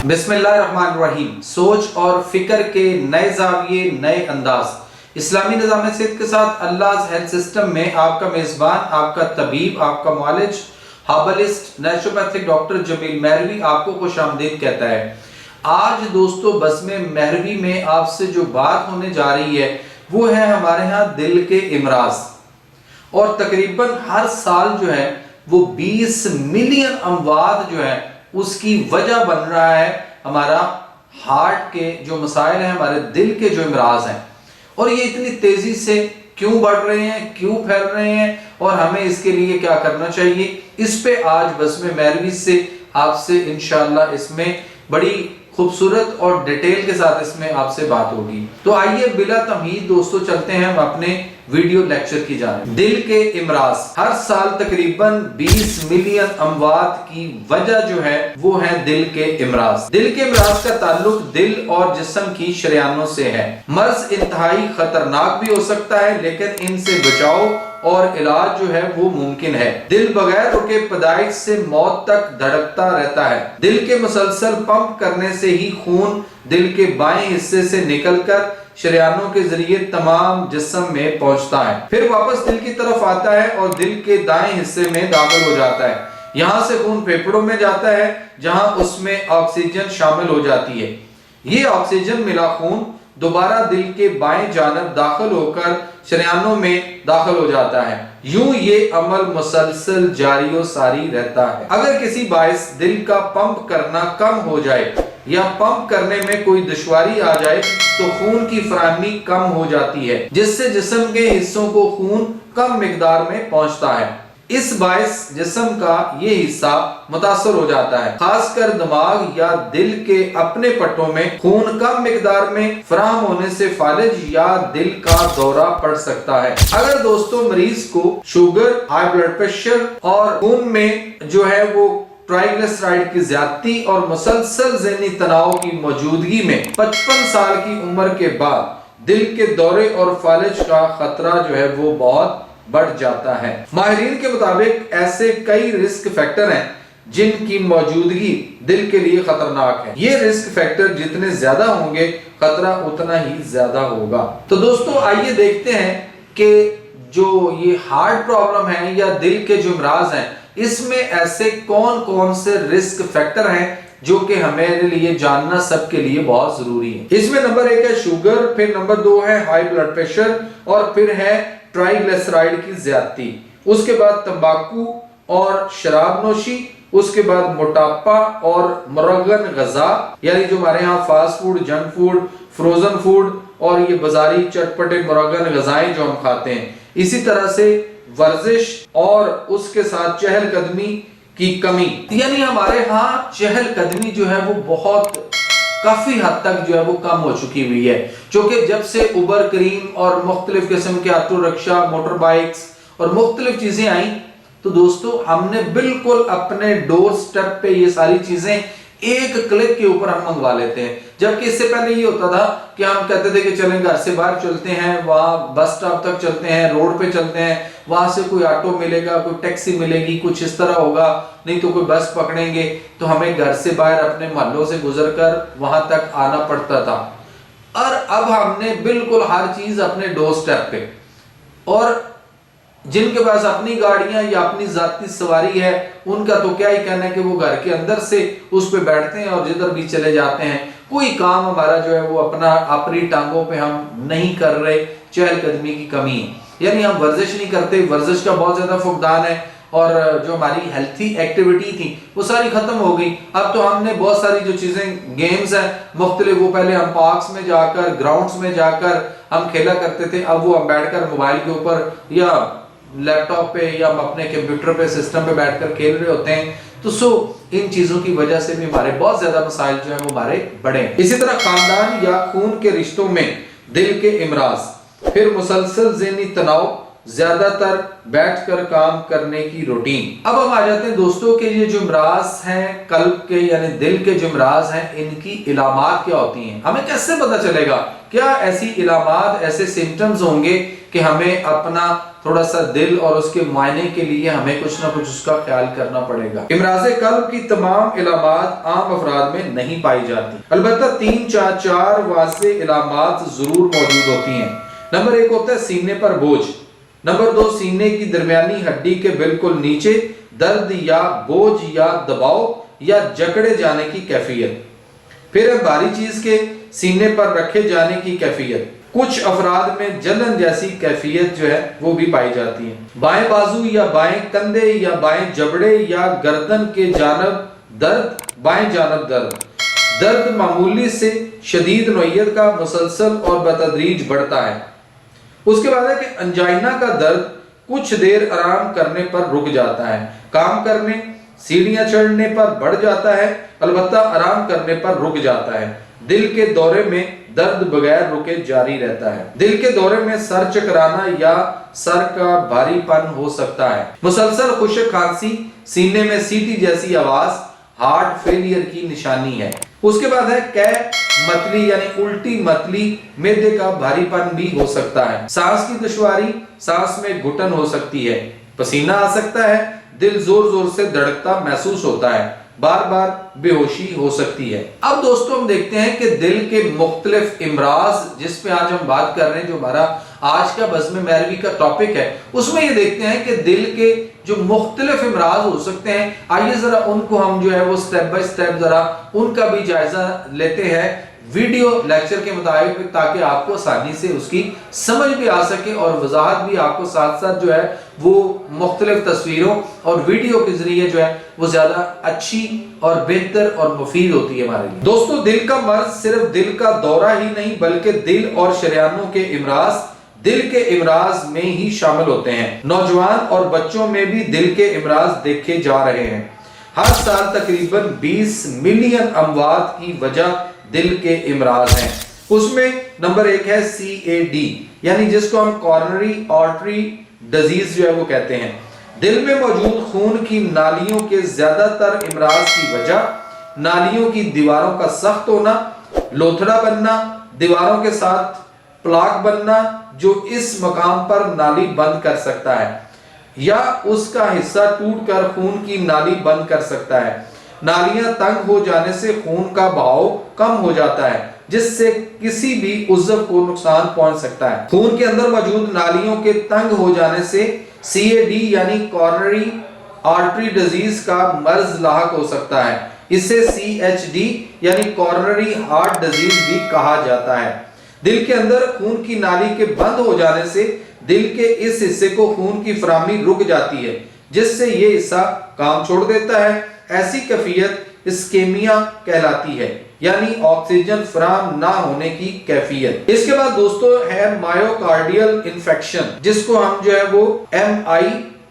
बिस्मिल्लाहिर्रहमानिर्रहीम। सोच और फिक्र के नए जाविये, नए अंदाज। इस्लामी निज़ाम सेहत के साथ अल्लाह हेल्थ सिस्टम में आपका मेज़बान, आपका तबीब, आपका मौलिज, हर्बलिस्ट, नेचुरोपैथिक डॉक्टर जमील मेहरवी आपको खुशामदीद कहता है। आज दोस्तों बस्मे मेहरवी में आपसे जो बात होने जा रही है वो है हमारे यहाँ दिल के इमराज। और तकरीबन हर साल जो है वो 20 मिलियन अमवात जो है उसकी वजह बन रहा है हमारा हार्ट के जो मसाइल हैं, हमारे दिल के जो इमराज हैं। और ये इतनी तेजी से क्यों बढ़ रहे हैं, क्यों फैल रहे हैं और हमें इसके लिए क्या करना चाहिए, इस पे आज बस्मे मेहरवी से आपसे इंशाअल्लाह इसमें बड़ी खूबसूरत और डिटेल के साथ इसमें आपसे बात होगी। तो आइए बिला तमहीद दोस्तों चलते हैं हम अपने वीडियो लेक्चर की जानिब। दिल के इमराज। हर साल तकरीबन 20 मिलियन अमवात की वजह जो है वो है दिल के इमराज। दिल के इमराज का ताल्लुक दिल और जिस्म की शरियानों से है। मर्ज इंतहाई खतरनाक भी हो सकता है लेकिन इनसे बचाव और इलाज जो है वो मुमकिन है। दिल बगैर रुके पैदाइश से मौत तक धड़कता रहता है। दिल के मुसलसल पंप करने से ही खून दिल के बाएं हिस्से से निकलकर शरियानों के जरिए तमाम जिस्म में पहुंचता है, फिर वापस दिल की तरफ आता है और दिल के दाएं हिस्से में दाखिल हो जाता है। यहाँ से खून फेफड़ों में जाता है जहां उसमें ऑक्सीजन शामिल हो जाती है। ये ऑक्सीजन मिला खून दोबारा दिल के बाएं जानब दाखिल होकर शरियानों में दाखिल हो जाता है। यूं ये अमल मुसलसल जारी और सारी रहता है। अगर किसी बाइस दिल का पंप करना कम हो जाए या पंप करने में कोई दुश्वारी आ जाए तो खून की फराहमी कम हो जाती है, जिससे जिस्म के हिस्सों को खून कम मिकदार में पहुंचता है। इस बाइस जिस्म का ये हिस्सा मुतासर हो जाता है, खासकर दिमाग या दिल के अपने पट्टों में खून कम मिकदार में फराहम होने से फालिज या दिल का दौरा पड़ सकता है। अगर दोस्तों मरीज को शुगर, हाई ब्लड प्रेशर और खून में जो है वो ट्राइग्लिसराइड की ज्यादती और मुसलसल ज़हनी तनाव की मौजूदगी में 55 साल की उम्र के बाद दिल के दौरे और फालिज का खतरा जो है वो बहुत बढ़ जाता है। माहिरीन के मुताबिक ऐसे कई रिस्क फैक्टर हैं जिनकी मौजूदगी दिल के लिए खतरनाक है। ये रिस्क फैक्टर जितने ज्यादा होंगे खतरा उतना ही ज्यादा होगा। तो दोस्तों आइए देखते हैं कि जो ये हार्ट प्रॉब्लम है या दिल के जो इमराज हैं इसमें ऐसे कौन कौन से रिस्क फैक्टर हैं जो कि हमारे लिए जानना सबके लिए बहुत जरूरी है। इसमें नंबर 1 है शुगर, फिर नंबर 2 है हाई ब्लड प्रेशर और फिर है ट्राइग्लिसराइड की ज्यादती, उसके बाद तंबाकू और शराब नोशी, उसके बाद मोटापा और मुरगन गजा यानी जो हमारे यहाँ fast food, junk food, frozen food और ये बाजारी चटपटे मुरगन गजाएं जो हम खाते हैं। इसी तरह से वर्जिश और उसके साथ चहलकदमी की कमी, यानी हमारे यहाँ चहलकदमी जो है वो बहुत काफी हद तक जो है वो कम हो चुकी हुई है, जो कि जब से उबर करीम और मुख्तलिफ किस्म के ऑटो रिक्शा, मोटर बाइक्स और मुख्तलिफ चीजें आई तो दोस्तों हमने बिल्कुल अपने डोर स्टेप पे ये सारी चीजें एक क्लिक के ऊपर हम मंगवा लेते हैं। जबकि इससे पहले ये होता था कि हम कहते थे कि चलें घर से बाहर चलते हैं, वहां बस स्टॉप तक चलते हैं, रोड पे चलते हैं, वहां से कोई ऑटो मिलेगा, कोई टैक्सी मिलेगी, कुछ इस तरह होगा, नहीं तो कोई बस पकड़ेंगे तो हमें घर से बाहर अपने मोहल्लों से गुजरकर वहां तक आना पड़ता था। और अब हमने बिल्कुल हर चीज अपने डोर स्टेप पे, और जिनके पास अपनी गाड़ियां या अपनी जाती सवारी है उनका तो क्या ही कहना है कि वो घर के अंदर से उस पे बैठते हैं और जिधर भी चले जाते हैं। कोई काम हमारा जो है वो अपनी टांगों पे हम नहीं कर रहे, चहलकदमी की कमी है, यानी हम वर्जिश नहीं करते, वर्जिश का बहुत ज्यादा फुकदान है और जो हमारी हेल्थी एक्टिविटी थी वो सारी खत्म हो गई। अब तो हमने बहुत सारी जो चीजें गेम्स हैं मुख्तलिफ, वो पहले हम पार्क्स में जाकर, ग्राउंड्स में जाकर हम खेला करते थे, अब वो हम बैठकर मोबाइल के ऊपर या लैपटॉप पे या हम अपने कंप्यूटर पे सिस्टम पे बैठकर खेल रहे होते हैं। तो इन चीजों की वजह से भी हमारे बहुत ज्यादा मसाइल जो है वो हमारे बड़े हैं। इसी तरह खानदान या खून के रिश्तों में दिल के इमराज, फिर मुसलसल ज़हनी तनाव, ज्यादा तर बैठ कर काम करने की रूटीन। अब हम आ जाते हैं दोस्तों के ये जो अमराज हैं कल्ब के यानी दिल के जो अमराज हैं, इनकी इलामात क्या होती हैं, हमें कैसे पता चलेगा? क्या ऐसी इलामात, ऐसे सिम्टम्स होंगे कि हमें अपना थोड़ा सा दिल और उसके मायने के लिए हमें कुछ ना कुछ उसका ख्याल करना पड़ेगा। इमराज कल्ब की तमाम इलामात आम अफराद में नहीं पाई जाती, अलबत्ता 3-4 वाज़े इलामात जरूर मौजूद होती हैं। नंबर 1 होता है सीने पर बोझ। नंबर 2 सीने की दरमियानी हड्डी के बिल्कुल नीचे दर्द या बोझ या दबाव या जकड़े जाने की कैफियत। फिर है भारी चीज के सीने पर रखे जाने की कैफियत। कुछ अफराद में जलन जैसी कैफियत जो है वो भी पाई जाती है। बाएं बाजू या बाएं कंधे या बाएं जबड़े या गर्दन के जानब दर्द, बाएं जानब दर्द मामूली से शदीद नोयत का मुसलसल और बतदरीज बढ़ता है। उसके बाद है कि अंजाइना का दर्द कुछ देर आराम करने पर रुक जाता है, काम करने सीढ़ियां चढ़ने पर बढ़ जाता है, अलबत्ता आराम करने पर रुक जाता है। दिल के दौरे में दर्द बगैर रुके जारी रहता है। दिल के दौरे में सर चकराना या सर का भारीपन हो सकता है। मुसलसल खुश्क खांसी, सीने में सीटी जैसी आवाज हार्ट फेलियर की निशानी है। उसके बाद है कै मतली यानी उल्टी मतली, मैदे का भारीपन भी हो सकता है। सांस की दुश्वारी, सांस में घुटन हो सकती है, पसीना आ सकता है, दिल जोर जोर से धड़कता महसूस होता है, बार बार बेहोशी हो सकती है। अब दोस्तों हम देखते हैं कि दिल के मुख्तलिफ इमराज जिस पे आज हम बात कर रहे हैं, जो हमारा आज का बज़्म महरवी का टॉपिक है, उसमें ये देखते हैं कि दिल के जो मुख्तलिफ इमराज हो सकते हैं, आइए जरा उनको हम जो है वो स्टेप बाय स्टेप जरा उनका भी जायजा लेते हैं वीडियो लेक्चर के मुताबिक, ताकि आपको आसानी से उसकी समझ भी आ सके और वजाहत भी आपको साथ साथ जो है वो मुख्तलिफ तस्वीरों और वीडियो के जरिए जो है वो ज्यादा अच्छी और बेहतर और मुफीद होती है हमारे लिए। दोस्तों दिल का मर्ज सिर्फ दिल का दौरा ही नहीं बल्कि दिल और शरियानों के इमराज दिल के इमराज में ही शामिल होते हैं। नौजवान और बच्चों में भी दिल के इमराज देखे जा रहे हैं। हर साल तकरीबन 20 मिलियन अमवात की वजह दिल के इमराज हैं। उसमें नंबर 1 है CAD यानी जिसको हम कॉर्नरी आर्टरी डिजीज जो है वो कहते हैं। दिल में मौजूद खून की नालियों के ज्यादातर इमराज की वजह नालियों की दीवारों का सख्त होना, लोथड़ा बनना, दीवारों के साथ प्लाक बनना जो इस मकाम पर नाली बंद कर सकता है या उसका हिस्सा टूटकर खून की नाली बंद कर सकता है। नालियां तंग हो जाने से खून का बहाव कम हो जाता है जिससे किसी भी उज़्व को नुकसान पहुंच सकता है। खून के अंदर मौजूद नालियों के तंग हो जाने से CAD यानी कॉर्नरी आर्टरी डिजीज का मर्ज लाहक हो सकता है। इसे CHD यानी कॉर्नरी हार्ट डिजीज भी कहा जाता है। दिल के अंदर खून की नाली के बंद हो जाने से दिल के इस हिस्से को खून की फराहमी रुक जाती है जिससे ये हिस्सा काम छोड़ देता है। ऐसी कैफियत इस्केमिया कहलाती है यानी ऑक्सीजन फराहम ना होने की कैफियत। इसके बाद दोस्तों है मायोकार्डियल इन्फेक्शन जिसको हम जो है वो MI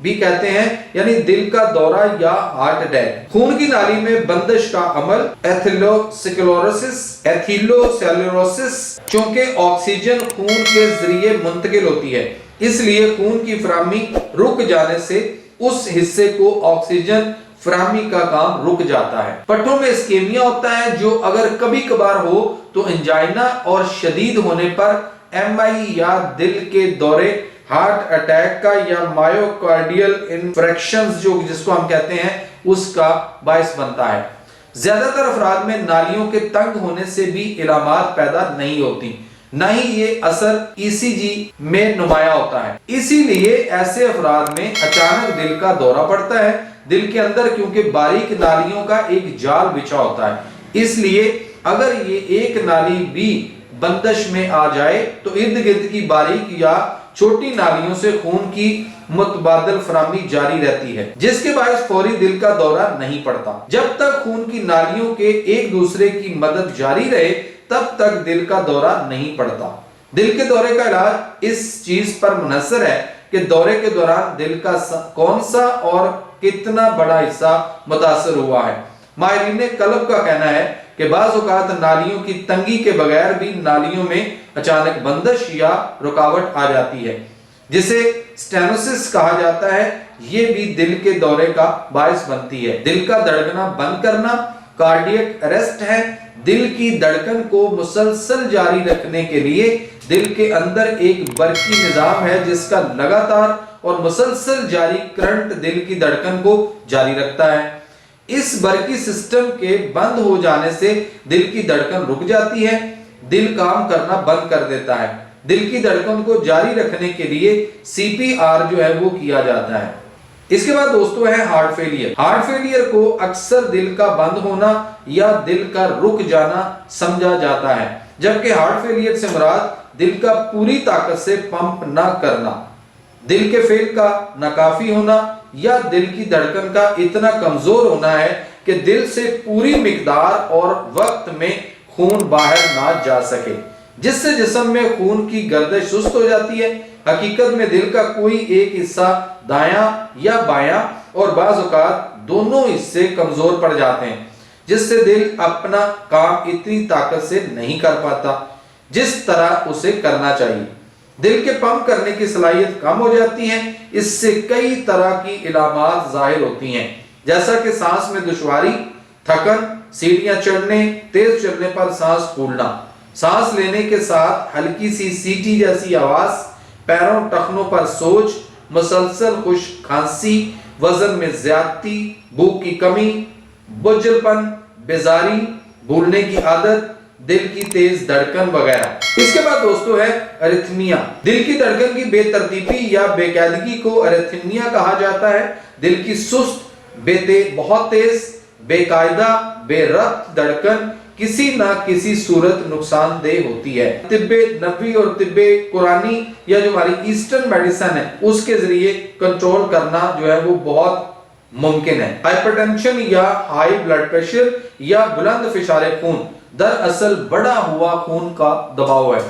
भी कहते हैं यानी दिल का दौरा या हार्ट अटैक। खून की नाली में बंदिश का अमल एथिलोसेलुलोसिस चूंकि ऑक्सीजन खून के जरिए मुंतकिल होती है इसलिए खून की फराहमी रुक जाने से उस हिस्से को ऑक्सीजन फराहमी का काम रुक जाता है। पट्टों में इस्केमिया होता है जो अगर कभी कभार हो तो एंजाइना और शदीद होने पर MI या दिल के दौरे, हार्ट अटैक का या मायोकार्डियल इन्फ्रेक्शंस जो जिसको हम कहते हैं उसका बायस बनता है। ज्यादातर अफराद में नालियों के तंग होने से भी इलामात पैदा नहीं होती, न ही ये असर ECG में नुमाया होता है। इसीलिए ऐसे अफराद में अचानक दिल का दौरा पड़ता है। दिल के अंदर क्योंकि बारीक नालियों का एक जाल बिछा होता है इसलिए अगर ये एक नाली भी बंदिश में आ जाए तो इर्द गिर्द की बारीक या छोटी नालियों से खून की मुतबादल फराहमी जारी रहती है जिसके बायस फौरी दिल का दौरा नहीं पड़ता। जब तक खून की नालियों के एक दूसरे की मदद जारी रहे तब तक दिल का दौरा नहीं पड़ता। दिल के दौरे का इलाज इस चीज पर मुनहसर है कि दौरे के दौरान दिल का कौन सा और कितना बड़ा हिस्सा मुतासर हुआ है। माहिरीन कल्ब का कहना है कि बाज़ औक़ात नालियों की तंगी के बगैर भी नालियों में अचानक बंदिश या रुकावट आ जाती है جسے سٹینوسس کہا جاتا ہے، یہ بھی دل کے دورے کا باعث بنتی ہے۔ دل کا دھڑکنا بند کرنا کارڈیک اریسٹ ہے۔ دل کی دھڑکن کو مسلسل جاری رکھنے کے لیے دل کے اندر ایک برقی نظام ہے جس کا لگاتار اور مسلسل جاری کرنٹ دل کی دھڑکن کو جاری رکھتا ہے۔ اس برقی سسٹم کے بند ہو جانے سے دل کی دھڑکن رک جاتی ہے، دل کام کرنا بند کر دیتا ہے۔ دل کی دھڑکن کو جاری رکھنے کے لیے سی پی آر جو ہے وہ کیا جاتا ہے۔ اس کے بعد دوستو ہے ہارٹ فیلئر۔ ہارٹ فیلئر کو اکثر دل کا بند ہونا یا دل کا رک جانا سمجھا جاتا ہے، جبکہ ہارٹ فیلئر سے مراد دل کا پوری طاقت سے پمپ نہ کرنا، دل کے فیل کا ناکافی ہونا یا دل کی دھڑکن کا اتنا کمزور ہونا ہے کہ دل سے پوری مقدار اور وقت میں خون باہر نہ جا سکے، جس سے جسم میں خون کی گردش سست ہو جاتی ہے۔ حقیقت میں دل کا کوئی ایک حصہ دایاں یا بایاں اور بعض اوقات دونوں حصے کمزور پڑ جاتے ہیں، جس سے دل اپنا کام اتنی طاقت سے نہیں کر پاتا جس طرح اسے کرنا چاہیے۔ دل کے پمپ کرنے کی صلاحیت کم ہو جاتی ہے۔ اس سے کئی طرح کی علامات ظاہر ہوتی ہیں، جیسا کہ سانس میں دشواری، تھکن، سیڑھیاں چڑھنے، تیز چلنے پر سانس پھولنا، سانس لینے کے ساتھ ہلکی سی سیٹی جیسی آواز، پیروں ٹخنوں پر سوج، مسلسل خشک کھانسی، وزن میں زیادتی، بھوک کی کمی، بجھل پن، بیزاری، بھولنے کی عادت، دل کی تیز دھڑکن وغیرہ۔ اس کے بعد دوستو ہے اریتھمیا۔ دل کی دھڑکن کی بے ترتیبی یا بے قاعدگی کو اریتھمیا کہا جاتا ہے۔ دل کی سست، بہت تیز، بے قاعدہ، بے ربط دھڑکن کسی نہ کسی صورت نقصان دہ ہوتی ہے۔ طب نبوی اور طب قرآنی یا جو ہماری ایسٹرن میڈیسن ہے اس کے ذریعے کنٹرول کرنا جو ہے وہ بہت ممکن ہے۔ ہائپرٹینشن یا ہائی بلڈ پریشر یا بلند فشار خون دراصل بڑا ہوا خون کا دباؤ ہے۔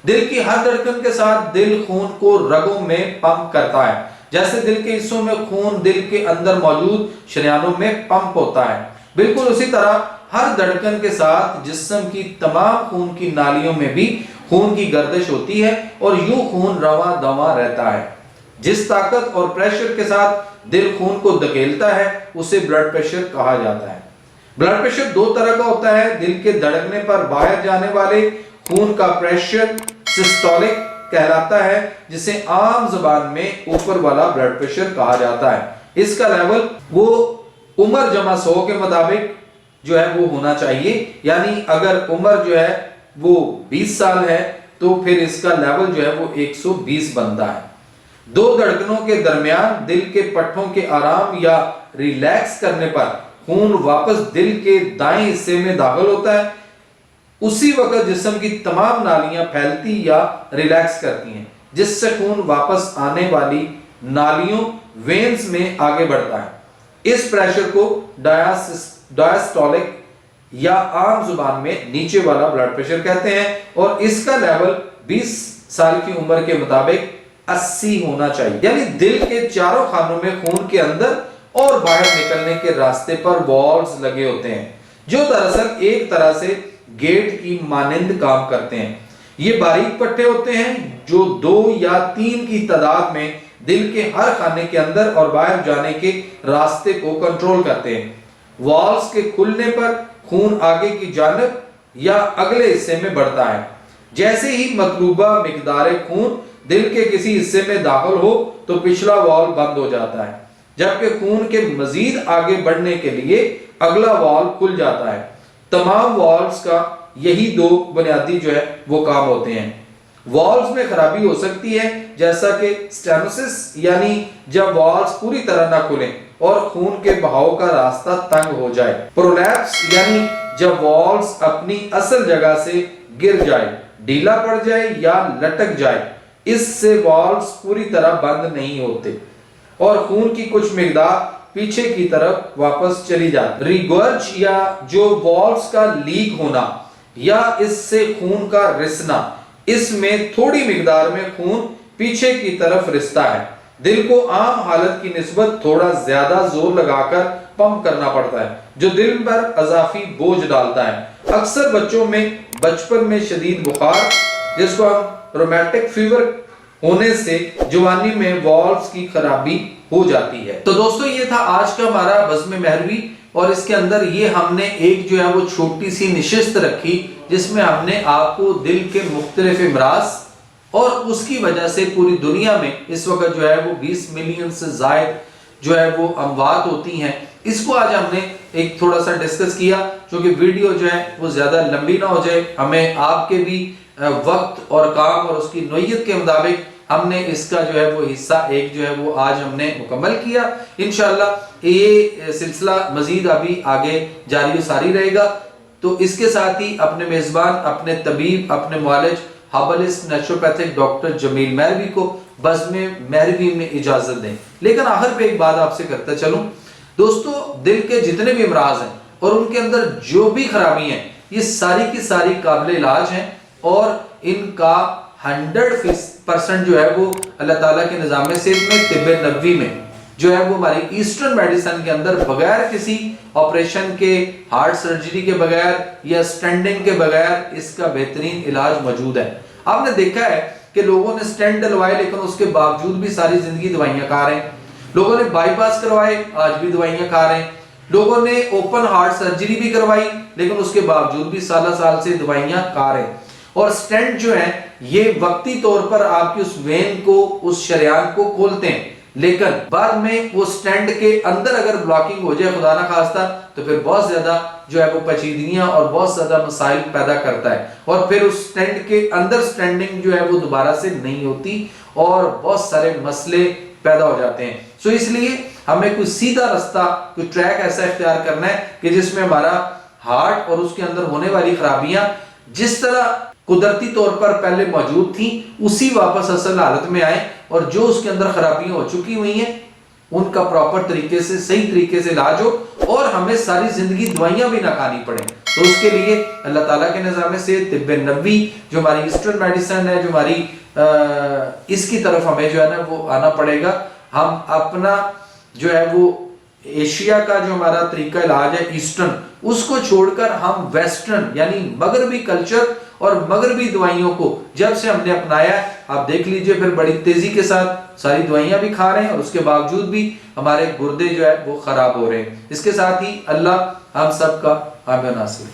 دل کی ہر دھڑکن کے ساتھ دل خون کو رگوں میں پمپ کرتا ہے، جیسے دل کے حصوں میں خون دل کے اندر موجود شریانوں میں پمپ ہوتا ہے۔ بالکل اسی طرح ہر دھڑکن کے ساتھ جسم کی تمام خون کی نالیوں میں بھی خون کی گردش ہوتی ہے اور یوں خون رواں دواں رہتا ہے۔ جس طاقت اور پریشر کے ساتھ دل خون کو دھکیلتا ہے اسے بلڈ پریشر کہا جاتا ہے۔ بلڈ پریشر دو طرح کا ہوتا ہے۔ دل کے دھڑکنے پر باہر جانے والے خون کا پریشر سسٹولک کہلاتا ہے، جسے عام زبان میں اوپر والا بلڈ پریشر کہا جاتا ہے۔ اس کا لیول وہ عمر جمع 100 کے مطابق جو ہے وہ ہونا چاہیے، یعنی اگر عمر جو ہے وہ 20 سال ہے تو پھر اس کا لیول جو ہے وہ 120 بنتا ہے۔ دو دھڑکنوں کے درمیان دل کے پٹھوں کے آرام یا ریلیکس کرنے پر خون واپس دل کے دائیں حصے میں داخل ہوتا ہے۔ اسی وقت جسم کی تمام نالیاں پھیلتی یا ریلیکس کرتی ہیں، جس سے خون واپس آنے والی نالیوں وینز میں آگے بڑھتا ہے۔ اس پریشر کو ڈائسٹولک یا عام زبان میں نیچے والا بلڈ پریشر کہتے ہیں، اور اس کا لیول 20 سال کی عمر کے مطابق 80 ہونا چاہیے۔ یعنی دل کے چاروں خانوں میں خون کے اندر اور باہر نکلنے کے راستے پر والز لگے ہوتے ہیں، جو دراصل ایک طرح سے گیٹ کی مانند کام کرتے ہیں۔ یہ باریک پٹھے ہوتے ہیں جو 2 یا 3 کی تعداد میں دل کے ہر خانے کے اندر اور باہر جانے کے راستے کو کنٹرول کرتے ہیں۔ والز کے کھلنے پر خون آگے کی جانب یا اگلے حصے میں بڑھتا ہے۔ جیسے ہی مطلوبہ مقدار خون دل کے کسی حصے میں داخل ہو تو پچھلا وال بند ہو جاتا ہے، جبکہ خون کے مزید آگے بڑھنے کے لیے اگلا وال کھل جاتا ہے۔ تمام والز کا یہی 2 بنیادی جو ہے وہ کام ہوتے ہیں۔ والز میں خرابی ہو سکتی ہے، جیسا کہ سٹینوسس، یعنی جب والز پوری طرح نہ کھلیں اور خون کے بہاؤ کا راستہ تنگ ہو جائے۔ پرولیپس، یعنی جب والز اپنی اصل جگہ سے گر جائے، ڈھیلا پڑ جائے یا لٹک جائے، اس سے والز پوری طرح بند نہیں ہوتے اور خون کی کچھ مقدار پیچھے کی طرف واپس چلی جاتی۔ ریگورج یا جو والز کا لیک ہونا یا اس سے خون کا رسنا، اس میں تھوڑی مقدار میں خون پیچھے کی طرف رستا ہے۔ دل کو عام حالت کی نسبت تھوڑا زیادہ زور لگا کر پمپ کرنا پڑتا ہے، جو دل پر اضافی بوجھ ڈالتا ہے۔ اکثر بچوں میں بچپن میں شدید بخار، جس کو ہم رومیٹک فیور ہونے سے جوانی میں والوز کی خرابی ہو جاتی ہے۔ تو دوستو یہ تھا آج کا ہمارا بزم مہروی، اور اس کے اندر یہ ہم نے ایک جو ہے وہ چھوٹی سی نشست رکھی جس میں ہم نے آپ کو دل کے مختلف امراض اور اس کی وجہ سے پوری دنیا میں اس وقت جو ہے وہ 20 ملین سے زائد جو ہے وہ اموات ہوتی ہیں، اس کو آج ہم نے ایک تھوڑا سا ڈسکس کیا، چونکہ ویڈیو جو ہے وہ زیادہ لمبی نہ ہو جائے، ہمیں آپ کے بھی وقت اور کام اور اس کی نوعیت کے مطابق ہم نے اس کا جو ہے وہ حصہ ایک جو ہے وہ آج ہم نے مکمل کیا۔ انشاءاللہ یہ سلسلہ مزید ابھی آگے جاری و ساری رہے گا۔ تو اس کے ساتھ ہی اپنے میزبان، اپنے طبیب، اپنے معالج، ہربلسٹ نیچروپیتھک ڈاکٹر جمیل مہروی کو بزم مہروی میں اجازت دیں۔ لیکن آخر پہ ایک بات آپ سے کرتا چلوں دوستو، دل کے جتنے بھی امراض ہیں اور ان کے اندر جو بھی خرابی ہیں، یہ ساری کی ساری قابل علاج ہیں، اور ان کا 100% جو ہے وہ اللہ تعالیٰ کے نظام صحت میں، طب نبوی میں جو ہے وہ ہماری ایسٹرن میڈیسن کے اندر بغیر کسی آپریشن کے، ہارٹ سرجری کے بغیر یا سٹینڈنگ کے بغیر اس کا بہترین علاج موجود ہے۔ آپ نے دیکھا ہے کہ لوگوں نے سٹینڈ ڈلوائے لیکن اس کے باوجود بھی ساری زندگی دوائیاں کھا رہے ہیں، لوگوں نے بائی پاس کروائے آج بھی دوائیاں کھا رہے ہیں، لوگوں نے اوپن ہارٹ سرجری بھی کروائی لیکن اس کے باوجود بھی سالہ سال سے دوائیاں کھا رہے ہیں۔ اور سٹینڈ جو ہے یہ وقتی طور پر آپ کی اس وین کو، اس شریان کو کھولتے ہیں، لیکن بعد میں وہ سٹینڈ کے اندر اگر بلاکنگ ہو جائے خدا نہ خواستہ تو پھر بہت زیادہ جو ہے وہ پیچیدگیاں اور بہت زیادہ مسائل پیدا کرتا ہے، اور پھر اس سٹینڈ کے اندر سٹینڈنگ جو ہے وہ دوبارہ سے نہیں ہوتی اور بہت سارے مسئلے پیدا ہو جاتے ہیں۔ سو اس لیے ہمیں کوئی سیدھا رستہ، کوئی ٹریک ایسا اختیار کرنا ہے کہ جس میں ہمارا ہارٹ اور اس کے اندر ہونے والی خرابیاں جس طرح قدرتی طور پر پہلے موجود تھیں اسی واپس اصل حالت میں آئیں، اور جو اس کے اندر خرابیاں ہو چکی ہوئی ہیں ان کا پراپر طریقے سے، صحیح طریقے سے علاج ہو، اور ہمیں ساری زندگی دوائیاں بھی نہ کھانی پڑیں۔ تو اس کے لیے اللہ تعالیٰ کے نظام سے طب نبوی جو ہماری ایسٹرن میڈیسن ہے، جو ہماری اس کی طرف ہمیں جو ہے نا وہ آنا پڑے گا۔ ہم اپنا جو ہے وہ ایشیا کا جو ہمارا طریقہ علاج ہے ایسٹرن، اس کو چھوڑ کر ہم ویسٹرن یعنی مغربی کلچر اور مغربی دوائیوں کو جب سے ہم نے اپنایا ہے، آپ دیکھ لیجئے پھر بڑی تیزی کے ساتھ ساری دوائیاں بھی کھا رہے ہیں اور اس کے باوجود بھی ہمارے گردے جو ہے وہ خراب ہو رہے ہیں۔ اس کے ساتھ ہی اللہ ہم سب کا حامی و ناصر۔